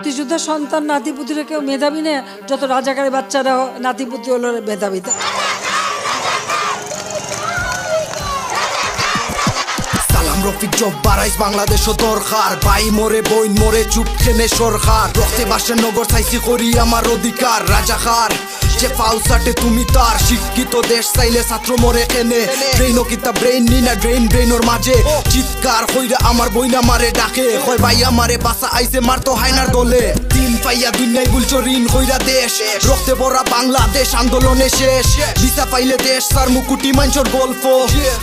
মুক্তিযোদ্ধার সন্তান নাতিপুতিরা কেউ মেধাবী না, যত রাজাকারের বাচ্চারা নাতিপুতি হলো মেধাবী। রফিক জব্বার আইস বাংলাদেশ দরকার, ভাই মোরে বইন মোরে চুপ খেনে সরকার, রক্তে বাসে নগর চাইছি করি আমার অধিকার, রাজাকার যে ফাউসাটে তুমি তার, শিক্ষিত দেশ চাইলে ছাত্র মরে এনে, ব্রেইন ও কিতা ব্রেইন নি না ড্রেইন ব্রেইনর মাঝে, চিৎকার কইরা আমার বইনা মারে ডাকে, কয় ভাই আমারে বাসা আইছে মারতো হায়নার দলে, দিন পাইয়া দুনিয়ায় গুলছো ঋণ কইরা দেশ, রক্তে ভরা বাংলাদেশ আন্দোলনে শেষ, ভিসা পাইলে দেশ সার মুকুটি মাঞ্চর গল্প,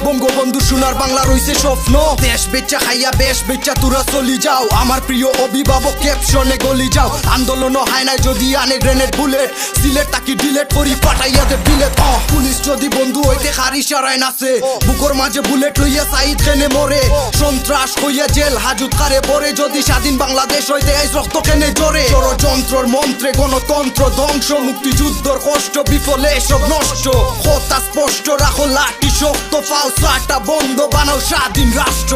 বঙ্গবন্ধু সোনার বাংলা রইছে স্বপ্ন, দেশ বেচা খাইয়া বেশ বেচা তোরা চলি যাও, আমার প্রিয় অভিভাবক ক্যাপশনে গলি যাও, আন্দোলন হয় না যদি আনে গ্রেনেড বুলেট, সিলেট তাকি ডিলেট করি পাঠাইয়া দে বিলেট, পুলিশ যদি বন্ধু হইতে খারি সারায় নাচে, বুকর মাঝে বুলেট লইয়া সাইদ খেনে মরে, সন্ত্রাস হইয়া জেল হাজুত কারে পরে, যদি স্বাধীন বাংলাদেশ হইতে এই রক্ত কেনে জোরে, ষড়যন্ত্রর মন্ত্রে গণতন্ত্র ধ্বংস, মুক্তিযুদ্ধর কষ্ট বিফলে সব নষ্ট, কথা স্পষ্ট রাখো লাঠি শক্ত, ফাউসাটা বন্ধ বানাও স্বাধীন রাষ্ট্র।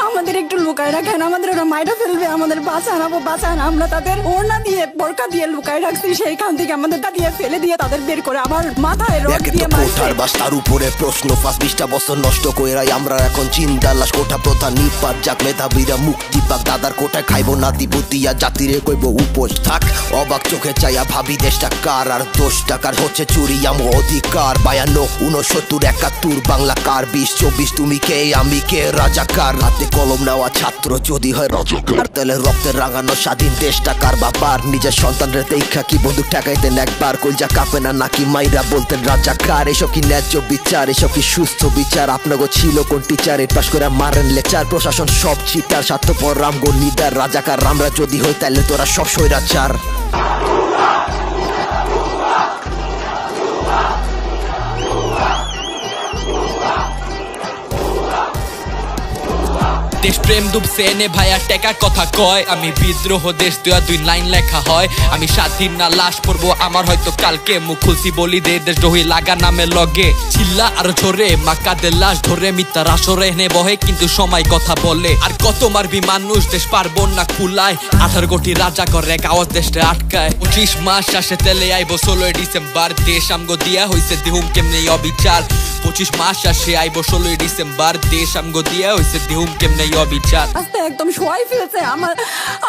আমাদের একটু লুকায় রাখেন, আমাদের ওরা মাইরা ফেলবে, আমাদের বাঁচান, আমরা তাদের ওড়না দিয়ে বোরকা দিয়ে লুকায় রাখছি, সেইখান থেকে আমাদের দিয়ে ফেলে দিয়ে তাদের বের করে আমার মাথায় রড দিয়ে মারছে। তার উপরে প্রশ্ন 5-20টা বছর নষ্ট কইরাই আমরা এখন চিন্তা লাশ, কোঠা প্রধান নিপাত যাক মেধাবীরা মুক্তি পাক, দাদার কোটায় খাইবো নাতিপুতিয়া জাতিরে কইব উপোস থাক, অবাক চোখে চাইয়া ভাবি দেশটা কার, আর 10 টাকার হচ্ছে চুরি আমার অধিকার, 52, 69, 71 বাংলা কার, 20-24 তুমি কে আমি কে, রাজাকার হাতে কলম নেওয়া ছাত্র যদি হয় রাজাকার, তাহলে রক্তের রাঙানো স্বাধীন দেশটা কার বাবার, নিজের সন্তানরা দেখা কি বন্দুক ঠেকাইতেন একবার, কলজা কাঁপে না নাকি মাইরা বলতেন রাজাকার, এসব কি ন্যায্য বিচার, এসব কি সুস্থ বিচার, আপনাকে ছিল কোন টিচার, এর পাশ করে মারেন লেকচার, প্রশাসন সব চিটার, স্বার্থপর রামগো নিদার, রাজাকার আমরা যদি হই তাহলে তোরা সব স্বৈরাচার। দেশ প্রেম ডুবছে এনে ভাইয়া টেকার কথা কয়, আমি বিদ্রোহ দেশ 2 লাইন লেখা হয়, আমি স্বাধীন না লাশ পড়বো আমার হয়তো কালকে, মুখ খুলছি বলি দে দেশদ্রোহী লাগা নামে লগে, চিল্লা আর ঝরে মাকাদের লাশ ধরে, মিথ্যার আসরে এনে বহে কিন্তু সময় কথা বলে, আর কত মারবি মানুষ দেশ পারবো না খুলায়, 18 কোটি রাজা করে আওয়াজ দেশটা আটকায়, 25 মাস আসে তেলে আইবো 16 ডিসেম্বর, দেশ আমগো দিয়া হইছে দিহুম কেমনে অবিচার, 25 মাস আসে আইবো 16 ডিসেম্বর, দেশ আমগো দিয়া হইছে দিহুম কেমনে অবিচার। আস্তে একদম শোয়াই ফেলছে,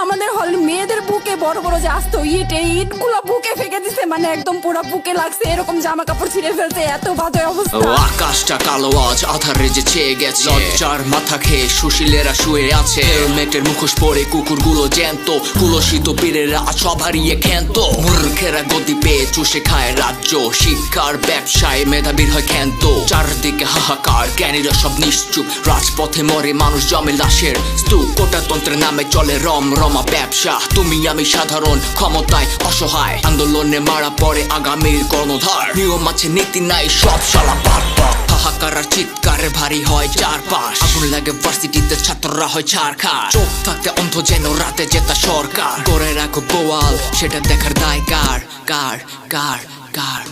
আমাদের হল মেয়েদের বুকে বড় বড় যে আস্ত ইটগুলো বুকে ফেকে দিছে, মানে একদম পুরো বুকে লাগছে, এরকম জামা কাপড় ছিঁড়ে ফেলছে, এত বাজে অবস্থা। আকাশটা কালো আজ আধারে যে ছেয়ে গেছে, লজ্জার মাথা খেয়ে সুশীলেরা শুয়ে আছে, হেলমেটের মুখোশ পরে কুকুরগুলো জ্যান্ত, কুলসিত বীরেরা সব হারিয়ে ক্ষান্ত, মূর্খেরা গতি পেয়ে চুষে খায় রাজ্য, শিক্ষার ব্যবসায় মেধাবীর হয় ক্ষান্ত, চারদিকে হাহাকার জ্ঞানীরা সব নিশ্চুপ, রাজপথে মরে মানুষ জমে লাশের স্তূপ, কোটাতন্ত্রের নামে চলে রমরমা ব্যবসা, তুমি আমি সাধারণ ক্ষমতায় অসহায়, আন্দোলনে মারা পড়ে আগামীর কর্ণধার, নিয়ম আছে নীতি নাই সব শালা পাট, হাহাকার আর চিৎকারে ভারী হয় চারপাশ, আগুন লাগে ভার্সিটিতে ছাত্ররা হয় ছারখার, চোখ থাকতে অন্ধ যেন রাতে জেতা সরকার, করে রাখো বোয়াল সেটা দেখার দায় কার কার কার কার।